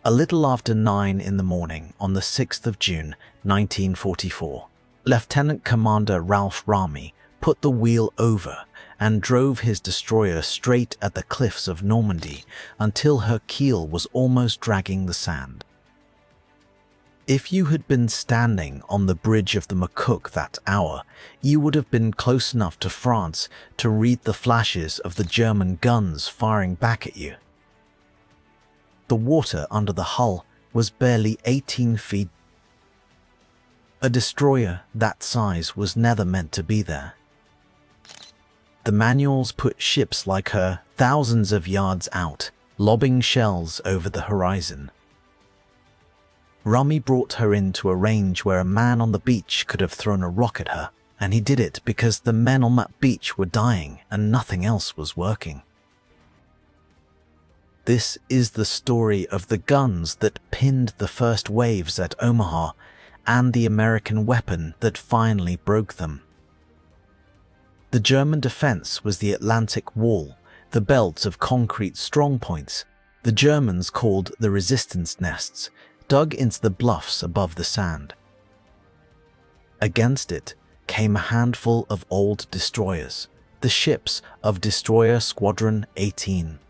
A little after 9 in the morning on the 6th of June, 1944, Lieutenant Commander Ralph Ramey put the wheel over and drove his destroyer straight at the cliffs of Normandy until her keel was almost dragging the sand. If you had been standing on the bridge of the McCook that hour, you would have been close enough to France to read the flashes of the German guns firing back at you. The water under the hull was barely 18 feet. A destroyer that size was never meant to be there. The manuals put ships like her thousands of yards out, lobbing shells over the horizon. Ramey brought her into a range where a man on the beach could have thrown a rock at her, and he did it because the men on that beach were dying and nothing else was working. This is the story of the guns that pinned the first waves at Omaha and the American weapon that finally broke them. The German defense was the Atlantic Wall, the belt of concrete strongpoints the Germans called the Widerstandsnests, dug into the bluffs above the sand. Against it came a handful of old destroyers, the ships of destroyer Squadron 18.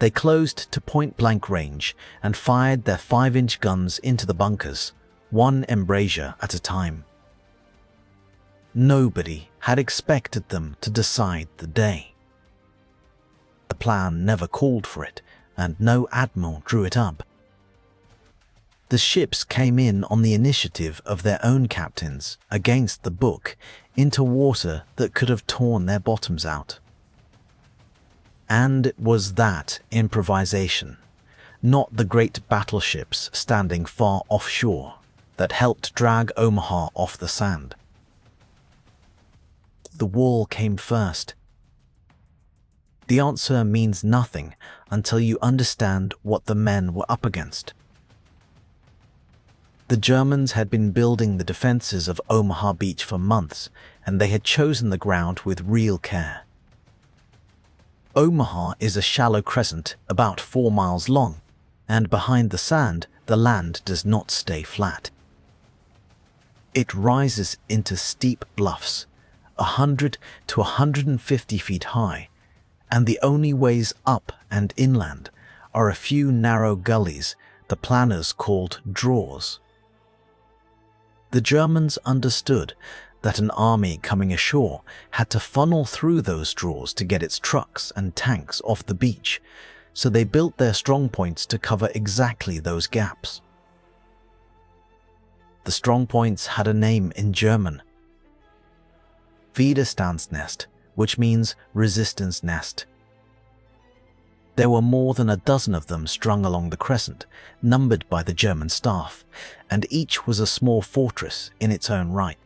They closed to point-blank range and fired their 5-inch guns into the bunkers, one embrasure at a time. Nobody had expected them to decide the day. The plan never called for it, and no admiral drew it up. The ships came in on the initiative of their own captains, against the book, into water that could have torn their bottoms out. And it was that improvisation, not the great battleships standing far offshore, that helped drag Omaha off the sand. The wall came first. The answer means nothing until you understand what the men were up against. The Germans had been building the defenses of Omaha Beach for months, and they had chosen the ground with real care. Omaha is a shallow crescent about 4 miles long, and behind the sand, the land does not stay flat. It rises into steep bluffs, 100 to 150 feet high, and the only ways up and inland are a few narrow gullies the planners called draws. The Germans understood that an army coming ashore had to funnel through those draws to get its trucks and tanks off the beach, so they built their strongpoints to cover exactly those gaps. The strongpoints had a name in German: Widerstandsnest, which means resistance nest. There were more than a dozen of them strung along the crescent, numbered by the German staff, and each was a small fortress in its own right.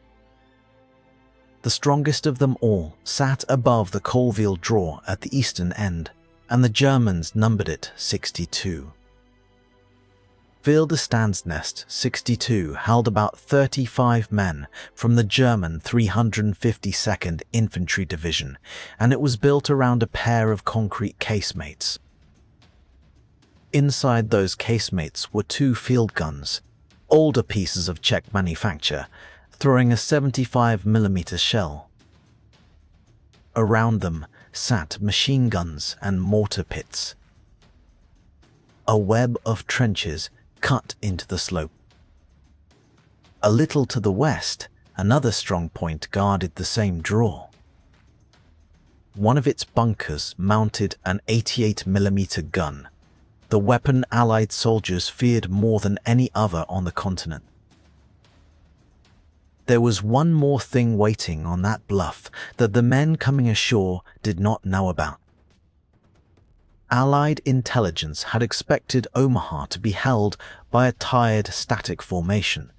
The strongest of them all sat above the Colleville draw at the eastern end, and the Germans numbered it 62. Widerstandsnest 62 held about 35 men from the German 352nd Infantry Division, and it was built around a pair of concrete casemates. Inside those casemates were 2 field guns, older pieces of Czech manufacture, throwing a 75mm shell. Around them sat machine guns and mortar pits. A web of trenches cut into the slope. A little to the west, another strong point guarded the same draw. One of its bunkers mounted an 88mm gun, the weapon Allied soldiers feared more than any other on the continent. There was one more thing waiting on that bluff that the men coming ashore did not know about. Allied intelligence had expected Omaha to be held by a tired static formation,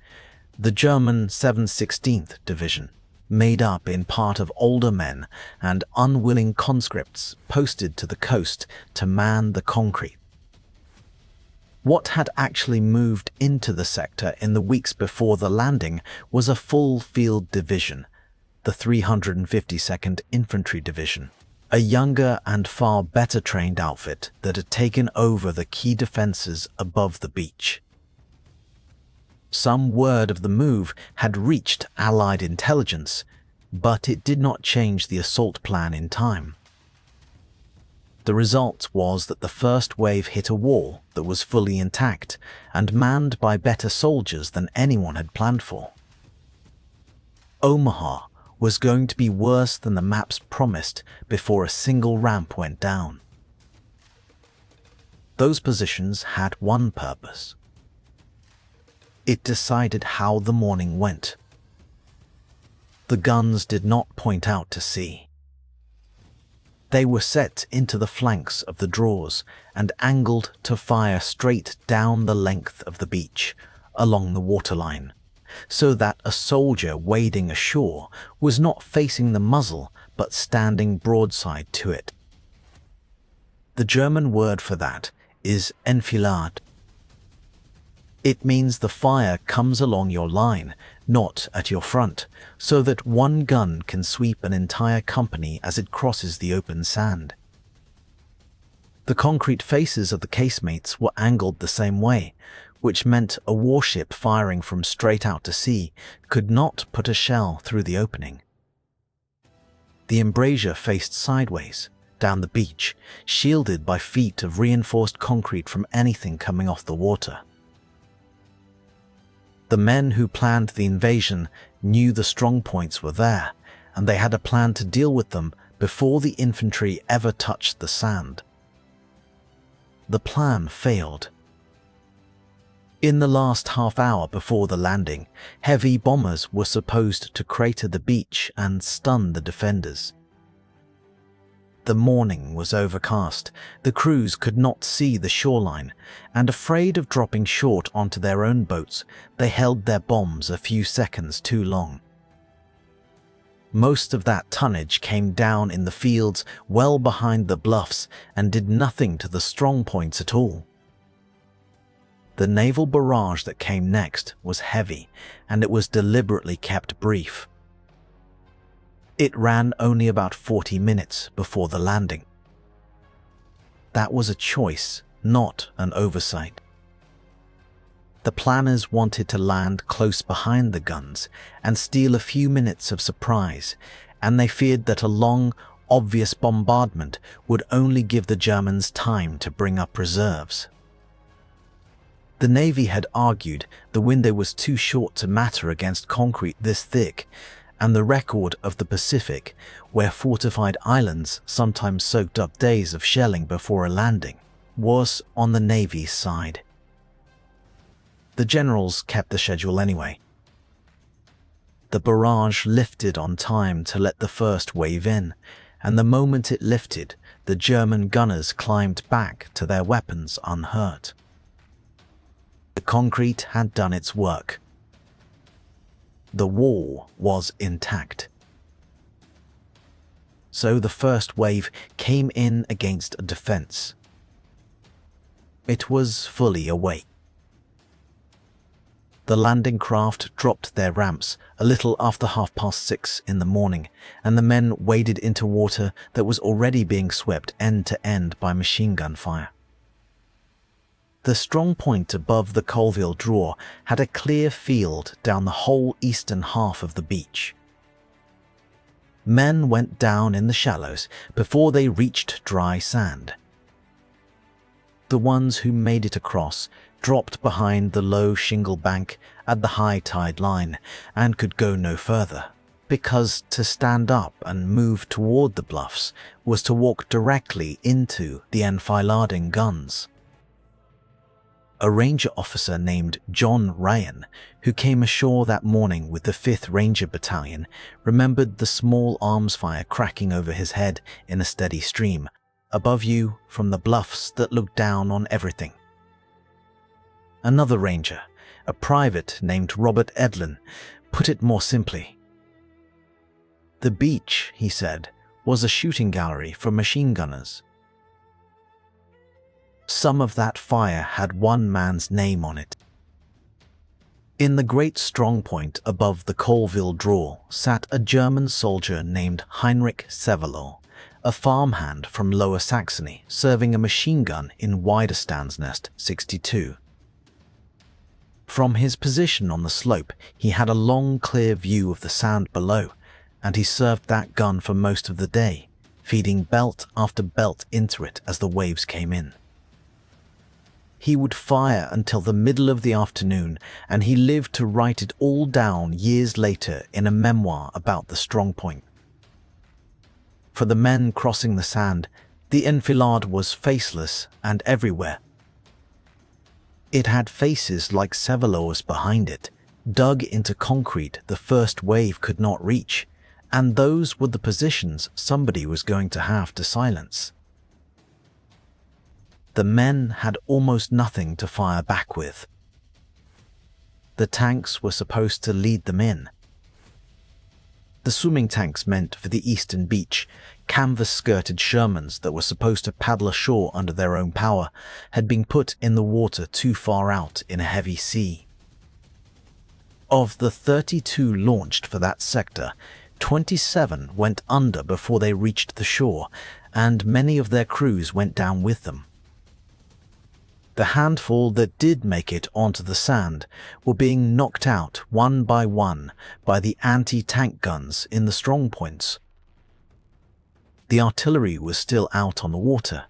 the German 716th Division, made up in part of older men and unwilling conscripts posted to the coast to man the concrete. What had actually moved into the sector in the weeks before the landing was a full field division, the 352nd Infantry Division. a younger and far better trained outfit that had taken over the key defenses above the beach. Some word of the move had reached Allied intelligence, but it did not change the assault plan in time. The result was that the first wave hit a wall that was fully intact and manned by better soldiers than anyone had planned for. Omaha was going to be worse than the maps promised before a single ramp went down. Those positions had one purpose. It decided how the morning went. The guns did not point out to sea. They were set into the flanks of the draws and angled to fire straight down the length of the beach, along the waterline, so that a soldier wading ashore was not facing the muzzle but standing broadside to it. The German word for that is enfilade. It means the fire comes along your line, not at your front, so that one gun can sweep an entire company as it crosses the open sand. The concrete faces of the casemates were angled the same way, which meant a warship firing from straight out to sea could not put a shell through the opening. The embrasure faced sideways, down the beach, shielded by feet of reinforced concrete from anything coming off the water. The men who planned the invasion knew the strongpoints were there, and they had a plan to deal with them before the infantry ever touched the sand. The plan failed. In the last half hour before the landing, heavy bombers were supposed to crater the beach and stun the defenders. The morning was overcast, the crews could not see the shoreline, and afraid of dropping short onto their own boats, they held their bombs a few seconds too long. Most of that tonnage came down in the fields well behind the bluffs and did nothing to the strongpoints at all. The naval barrage that came next was heavy, and it was deliberately kept brief. It ran only about 40 minutes before the landing. That was a choice, not an oversight. The planners wanted to land close behind the guns and steal a few minutes of surprise, and they feared that a long, obvious bombardment would only give the Germans time to bring up reserves. The Navy had argued the window was too short to matter against concrete this thick, and the record of the Pacific, where fortified islands sometimes soaked up days of shelling before a landing, was on the Navy's side. The generals kept the schedule anyway. The barrage lifted on time to let the first wave in, and the moment it lifted, the German gunners climbed back to their weapons unhurt. The concrete had done its work. The wall was intact. So the first wave came in against a defense. It was fully awake. The landing craft dropped their ramps a little after 6:30 in the morning, and the men waded into water that was already being swept end to end by machine gun fire. The strong point above the Colleville draw had a clear field down the whole eastern half of the beach. Men went down in the shallows before they reached dry sand. The ones who made it across dropped behind the low shingle bank at the high tide line and could go no further, because to stand up and move toward the bluffs was to walk directly into the enfilading guns. A ranger officer named John Ryan, who came ashore that morning with the 5th Ranger Battalion, remembered the small arms fire cracking over his head in a steady stream, above you from the bluffs that looked down on everything. Another ranger, a private named Robert Edlin, put it more simply. The beach, he said, was a shooting gallery for machine gunners. Some of that fire had one man's name on it. In the great strong point above the Colleville draw sat a German soldier named Heinrich Severloh, a farmhand from Lower Saxony serving a machine gun in Widerstandsnest 62. From his position on the slope, he had a long, clear view of the sand below, and he served that gun for most of the day, feeding belt after belt into it as the waves came in. He would fire until the middle of the afternoon, and he lived to write it all down years later in a memoir about the strongpoint. For the men crossing the sand, the enfilade was faceless and everywhere. It had faces like Sevelos behind it, dug into concrete the first wave could not reach, and those were the positions somebody was going to have to silence. The men had almost nothing to fire back with. The tanks were supposed to lead them in. The swimming tanks meant for the eastern beach, canvas-skirted Shermans that were supposed to paddle ashore under their own power, had been put in the water too far out in a heavy sea. Of the 32 launched for that sector, 27 went under before they reached the shore, and many of their crews went down with them. The handful that did make it onto the sand were being knocked out one by the anti-tank guns in the strongpoints. The artillery was still out on the water,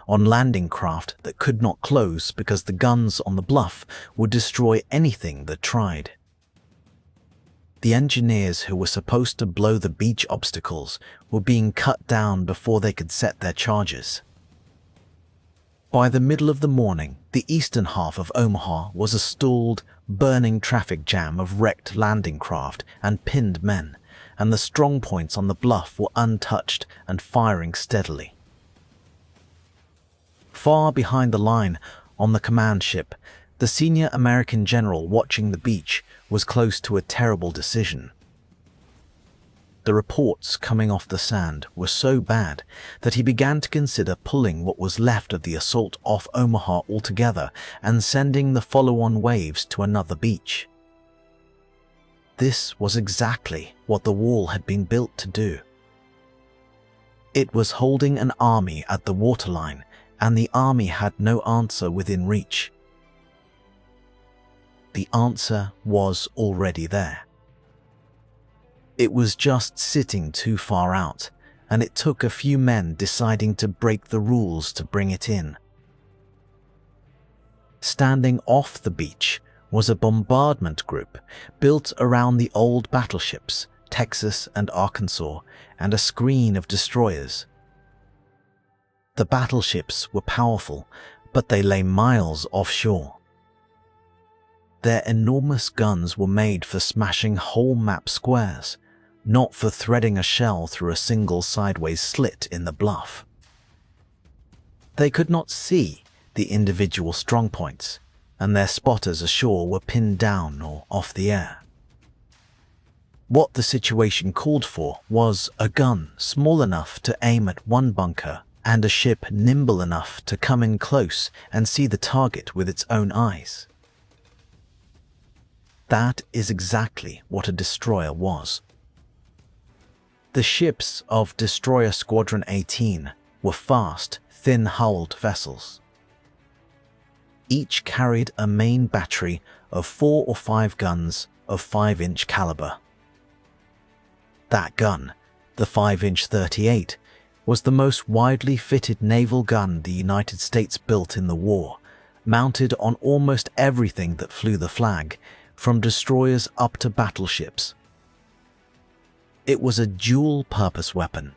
on landing craft that could not close because the guns on the bluff would destroy anything that tried. The engineers who were supposed to blow the beach obstacles were being cut down before they could set their charges. By the middle of the morning, the eastern half of Omaha was a stalled, burning traffic jam of wrecked landing craft and pinned men, and the strongpoints on the bluff were untouched and firing steadily. Far behind the line, on the command ship, the senior American general watching the beach was close to a terrible decision. The reports coming off the sand were so bad that he began to consider pulling what was left of the assault off Omaha altogether and sending the follow-on waves to another beach. This was exactly what the wall had been built to do. It was holding an army at the waterline, and the army had no answer within reach. The answer was already there. It was just sitting too far out, and it took a few men deciding to break the rules to bring it in. Standing off the beach was a bombardment group built around the old battleships, Texas and Arkansas, and a screen of destroyers. The battleships were powerful, but they lay miles offshore. Their enormous guns were made for smashing whole map squares, not for threading a shell through a single sideways slit in the bluff. They could not see the individual strongpoints, and their spotters ashore were pinned down or off the air. What the situation called for was a gun small enough to aim at one bunker and a ship nimble enough to come in close and see the target with its own eyes. That is exactly what a destroyer was. The ships of Destroyer Squadron 18 were fast, thin-hulled vessels. Each carried a main battery of 4 or 5 guns of 5-inch caliber. That gun, the 5-inch 38, was the most widely fitted naval gun the United States built in the war, mounted on almost everything that flew the flag, from destroyers up to battleships. It was a dual-purpose weapon,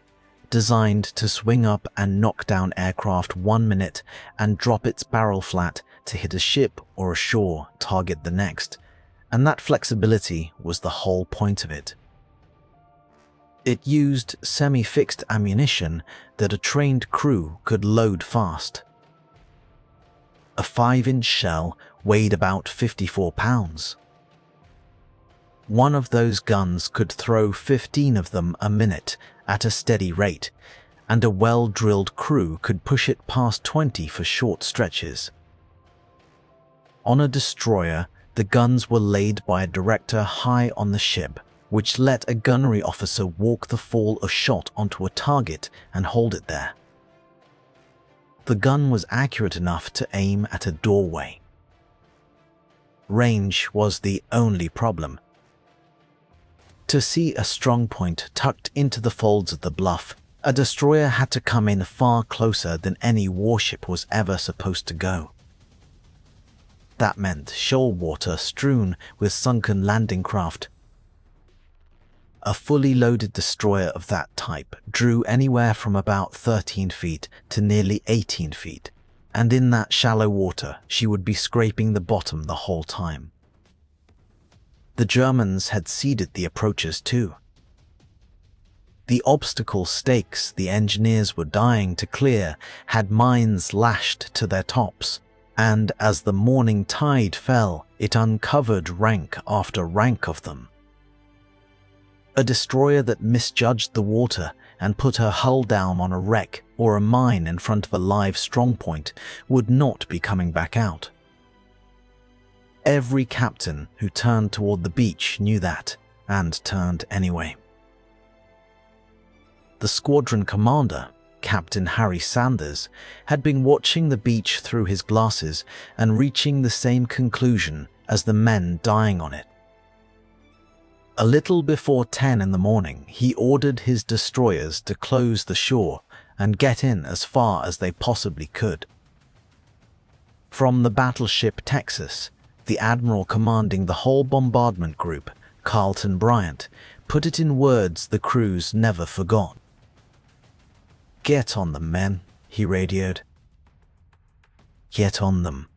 designed to swing up and knock down aircraft 1 minute and drop its barrel flat to hit a ship or a shore target the next, and that flexibility was the whole point of it. It used semi-fixed ammunition that a trained crew could load fast. A 5-inch shell weighed about 54 pounds. One of those guns could throw 15 of them a minute at a steady rate, and a well-drilled crew could push it past 20 for short stretches. On a destroyer, the guns were laid by a director high on the ship, which let a gunnery officer walk the fall of shot onto a target and hold it there. The gun was accurate enough to aim at a doorway. Range was the only problem. To see a strong point tucked into the folds of the bluff, a destroyer had to come in far closer than any warship was ever supposed to go. That meant shoal water strewn with sunken landing craft. A fully loaded destroyer of that type drew anywhere from about 13 feet to nearly 18 feet, and in that shallow water she would be scraping the bottom the whole time. The Germans had seeded the approaches too. The obstacle stakes the engineers were dying to clear had mines lashed to their tops, and as the morning tide fell, it uncovered rank after rank of them. A destroyer that misjudged the water and put her hull down on a wreck or a mine in front of a live strongpoint would not be coming back out. Every captain who turned toward the beach knew that, and turned anyway. The squadron commander, Captain Harry Sanders, had been watching the beach through his glasses and reaching the same conclusion as the men dying on it. A little before 10 in the morning, he ordered his destroyers to close the shore and get in as far as they possibly could. From the battleship Texas, the admiral commanding the whole bombardment group, Carlton Bryant, put it in words the crews never forgot. "Get on them, men," he radioed. "Get on them.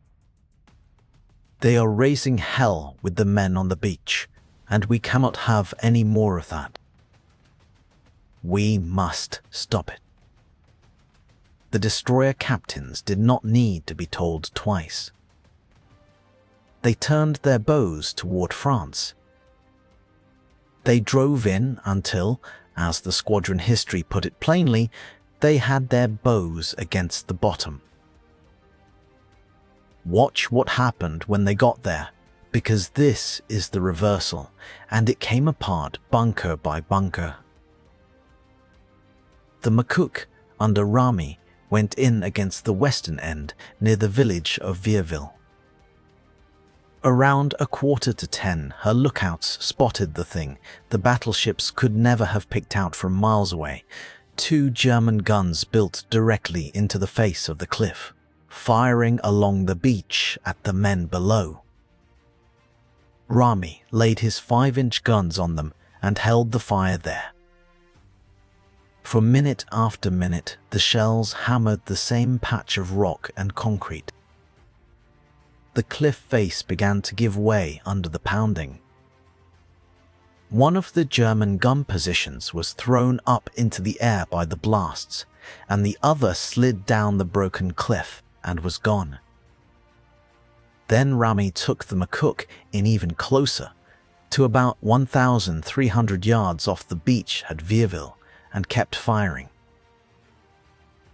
They are raising hell with the men on the beach, and we cannot have any more of that. We must stop it." The destroyer captains did not need to be told twice. They turned their bows toward France. They drove in until, as the squadron history put it plainly, they had their bows against the bottom. Watch what happened when they got there, because this is the reversal, and it came apart bunker by bunker. The McCook, under Ramey, went in against the western end near the village of Vierville. Around 9:45, her lookouts spotted the thing the battleships could never have picked out from miles away: 2 German guns built directly into the face of the cliff, firing along the beach at the men below. Ramey laid his 5-inch guns on them and held the fire there. For minute after minute, the shells hammered the same patch of rock and concrete. The cliff face began to give way under the pounding. One of the German gun positions was thrown up into the air by the blasts, and the other slid down the broken cliff and was gone. Then Ramey took the McCook in even closer, to about 1,300 yards off the beach at Vierville, and kept firing.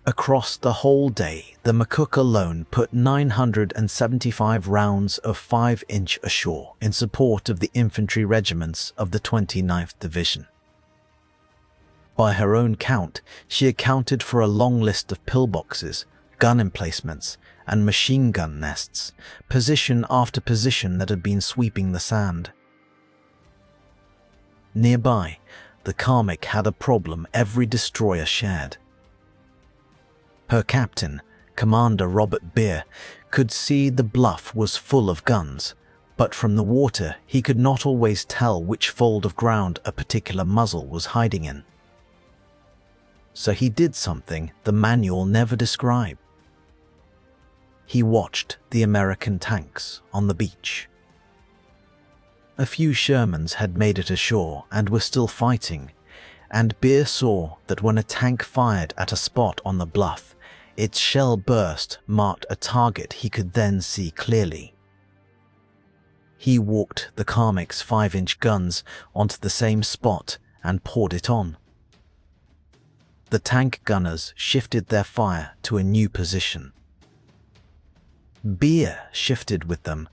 Across the whole day, the McCook alone put 975 rounds of 5-inch ashore in support of the infantry regiments of the 29th Division. By her own count, she accounted for a long list of pillboxes, gun emplacements, and machine gun nests, position after position that had been sweeping the sand. Nearby, the Carmick had a problem every destroyer shared. Her captain, Commander Robert Beer, could see the bluff was full of guns, but from the water he could not always tell which fold of ground a particular muzzle was hiding in. So he did something the manual never described. He watched the American tanks on the beach. A few Shermans had made it ashore and were still fighting, and Beer saw that when a tank fired at a spot on the bluff, its shell burst marked a target he could then see clearly. He walked the Carmick's 5-inch guns onto the same spot and poured it on. The tank gunners shifted their fire to a new position. Beer shifted with them.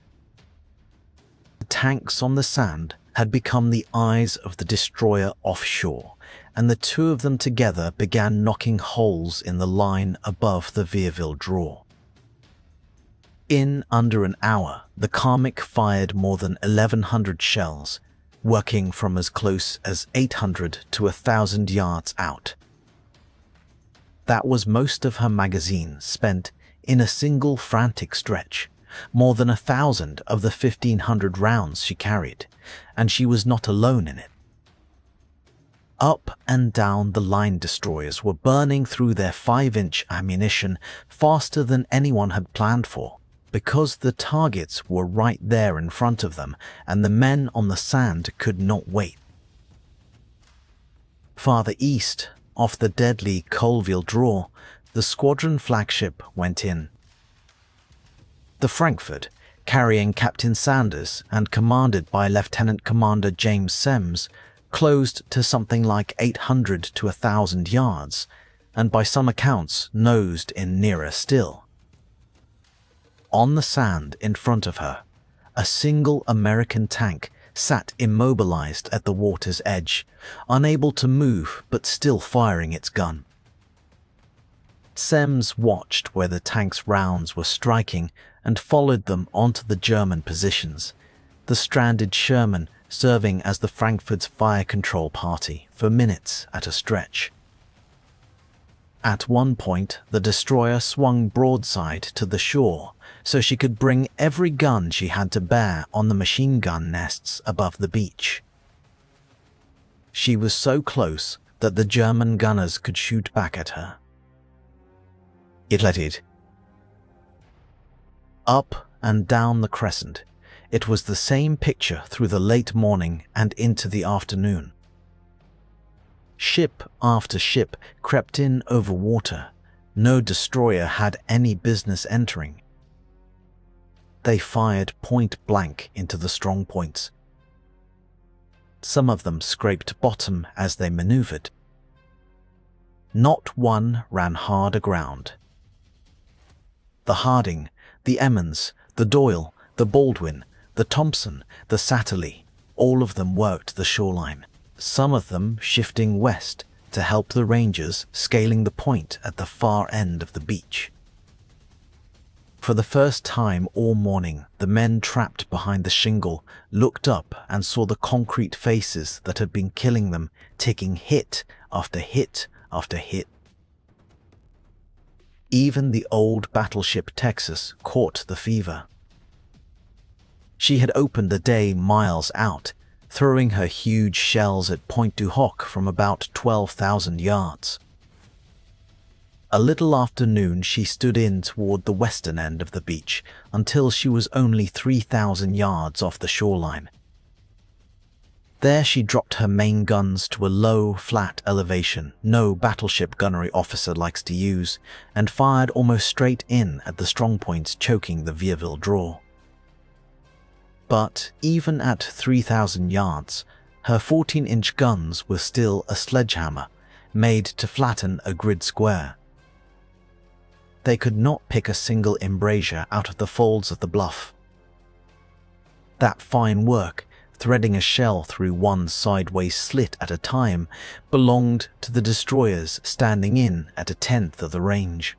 The tanks on the sand had become the eyes of the destroyer offshore, and the two of them together began knocking holes in the line above the Vierville draw. In under an hour, the Carmick fired more than 1,100 shells, working from as close as 800 to 1,000 yards out. That was most of her magazine spent in a single frantic stretch, more than 1,000 of the 1,500 rounds she carried, and she was not alone in it. Up and down the line destroyers were burning through their 5-inch ammunition faster than anyone had planned for, because the targets were right there in front of them and the men on the sand could not wait. Farther east, off the deadly Colleville draw, the Squadron flagship went in. The Frankfurt, carrying Captain Sanders and commanded by Lieutenant Commander James Semmes, closed to something like 800 to 1,000 yards, and by some accounts nosed in nearer still. On the sand in front of her, a single American tank sat immobilized at the water's edge, unable to move but still firing its gun. Semmes watched where the tank's rounds were striking and followed them onto the German positions, the stranded Sherman serving as the Frankfurt's fire control party for minutes at a stretch. At one point, the destroyer swung broadside to the shore so she could bring every gun she had to bear on the machine gun nests above the beach. She was so close that the German gunners could shoot back at her. It let it. Up and down the crescent, it was the same picture through the late morning and into the afternoon. Ship after ship crept in over water. No destroyer had any business entering. They fired point blank into the strong points. Some of them scraped bottom as they maneuvered. Not one ran hard aground. The Harding, the Emmons, the Doyle, the Baldwin, the Thompson, the Satterley, all of them worked the shoreline, some of them shifting west to help the Rangers scaling the point at the far end of the beach. For the first time all morning, the men trapped behind the shingle looked up and saw the concrete faces that had been killing them taking hit after hit after hit. Even the old battleship Texas caught the fever. She had opened the day miles out, throwing her huge shells at Point du Hoc from about 12,000 yards. A little after noon, she stood in toward the western end of the beach until she was only 3,000 yards off the shoreline. There she dropped her main guns to a low, flat elevation no battleship gunnery officer likes to use, and fired almost straight in at the strongpoints choking the Vierville draw. But even at 3,000 yards, her 14-inch guns were still a sledgehammer, made to flatten a grid square. They could not pick a single embrasure out of the folds of the bluff. That fine work, threading a shell through one sideways slit at a time, belonged to the destroyers standing in at 1/10 of the range.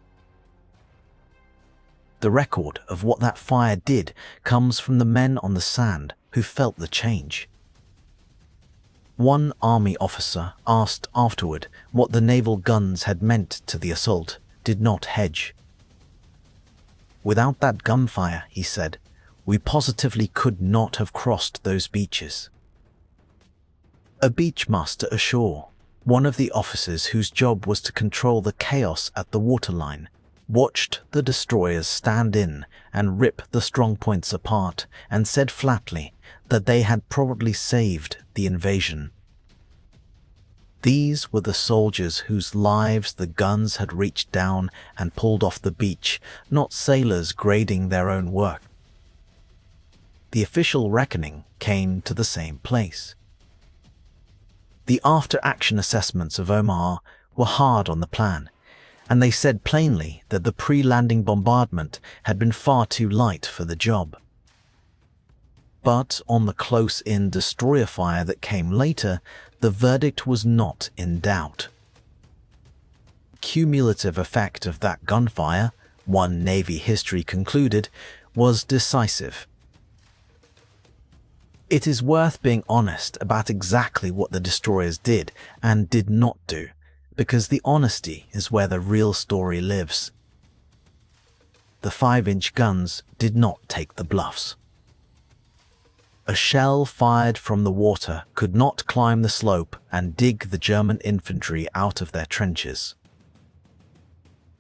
The record of what that fire did comes from the men on the sand who felt the change. One army officer asked afterward what the naval guns had meant to the assault, did not hedge. "Without that gunfire," he said, "we positively could not have crossed those beaches." A beachmaster ashore, one of the officers whose job was to control the chaos at the waterline, watched the destroyers stand in and rip the strongpoints apart and said flatly that they had probably saved the invasion. These were the soldiers whose lives the guns had reached down and pulled off the beach, not sailors grading their own work. The official reckoning came to the same place. The after-action assessments of Omaha were hard on the plan, and they said plainly that the pre-landing bombardment had been far too light for the job. But on the close-in destroyer fire that came later, the verdict was not in doubt. Cumulative effect of that gunfire, one Navy history concluded, was decisive. It is worth being honest about exactly what the destroyers did and did not do, because the honesty is where the real story lives. The 5-inch guns did not take the bluffs. A shell fired from the water could not climb the slope and dig the German infantry out of their trenches.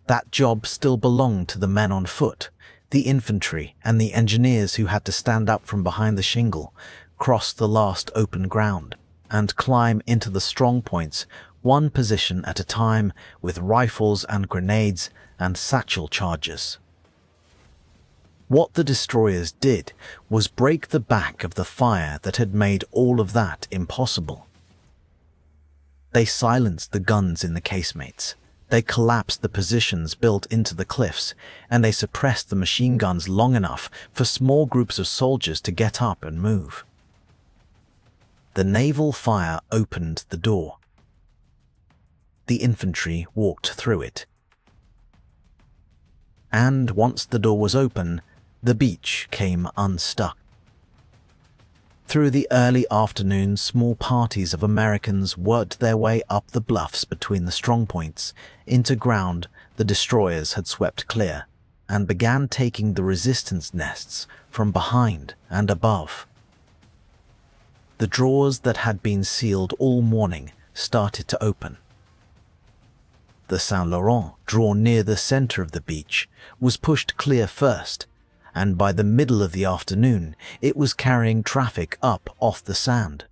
That job still belonged to the men on foot, the infantry and the engineers who had to stand up from behind the shingle, cross the last open ground, and climb into the strong points, one position at a time, with rifles and grenades and satchel charges. What the destroyers did was break the back of the fire that had made all of that impossible. They silenced the guns in the casemates. They collapsed the positions built into the cliffs, and they suppressed the machine guns long enough for small groups of soldiers to get up and move. The naval fire opened the door. The infantry walked through it. And once the door was open, the beach came unstuck. Through the early afternoon, small parties of Americans worked their way up the bluffs between the strongpoints into ground the destroyers had swept clear, and began taking the resistance nests from behind and above. The drawers that had been sealed all morning started to open. The Saint Laurent, drawn near the center of the beach, was pushed clear first, and by the middle of the afternoon it was carrying traffic up off the sand.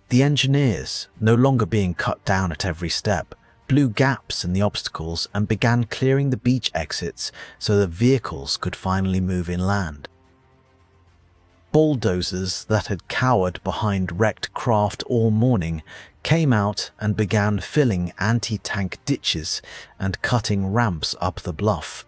The engineers, no longer being cut down at every step, blew gaps in the obstacles and began clearing the beach exits so that vehicles could finally move inland. Bulldozers that had cowered behind wrecked craft all morning came out and began filling anti-tank ditches and cutting ramps up the bluff.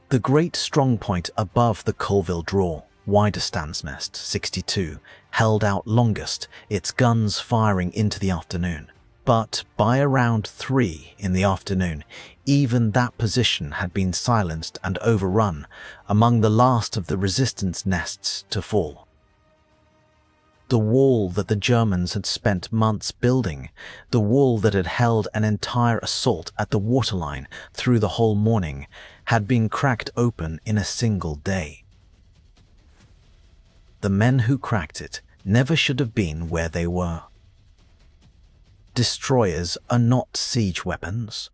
The great strongpoint above the Colleville draw, Widerstandsnest 62, held out longest, its guns firing into the afternoon. But by around 3 in the afternoon, even that position had been silenced and overrun, among the last of the resistance nests to fall. The wall that the Germans had spent months building, the wall that had held an entire assault at the waterline through the whole morning, had been cracked open in a single day. The men who cracked it never should have been where they were. Destroyers are not siege weapons.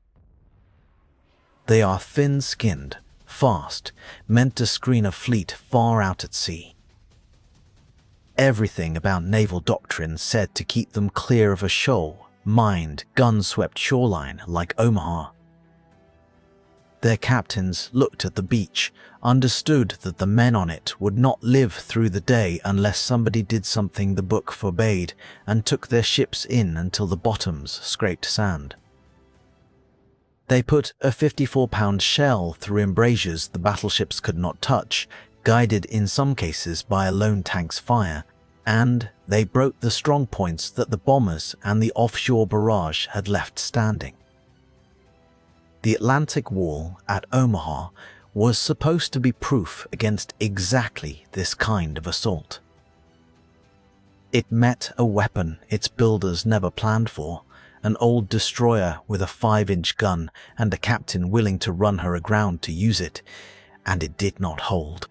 They are thin-skinned, fast, meant to screen a fleet far out at sea. Everything about naval doctrine said to keep them clear of a shoal, mined, gun-swept shoreline like Omaha. Their captains looked at the beach, understood that the men on it would not live through the day unless somebody did something the book forbade, and took their ships in until the bottoms scraped sand. They put a 54-pound shell through embrasures the battleships could not touch, guided in some cases by a lone tank's fire, and they broke the strong points that the bombers and the offshore barrage had left standing. The Atlantic Wall at Omaha was supposed to be proof against exactly this kind of assault. It met a weapon its builders never planned for, an old destroyer with a 5-inch gun and a captain willing to run her aground to use it, and it did not hold.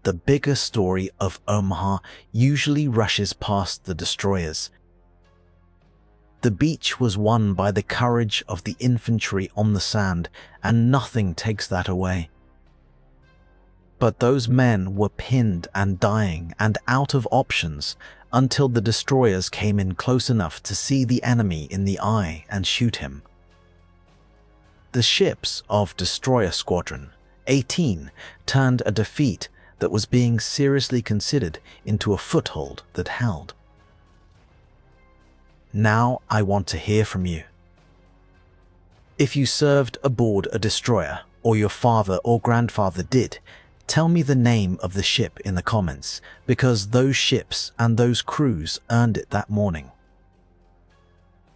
The bigger story of Omaha usually rushes past the destroyers. The beach was won by the courage of the infantry on the sand, and nothing takes that away. But those men were pinned and dying and out of options until the destroyers came in close enough to see the enemy in the eye and shoot him. The ships of Destroyer Squadron 18 turned a defeat that was being seriously considered into a foothold that held. Now I want to hear from you. If you served aboard a destroyer, or your father or grandfather did, Tell me the name of the ship in the comments, because those ships and those crews earned it that morning.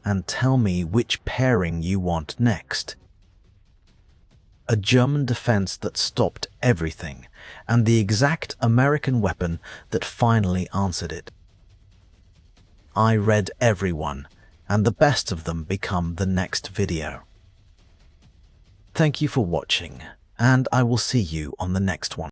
And tell me which pairing you want next. A German defense that stopped everything, and the exact American weapon that finally answered it. I read everyone, and the best of them become the next video. Thank you for watching, and I will see you on the next one.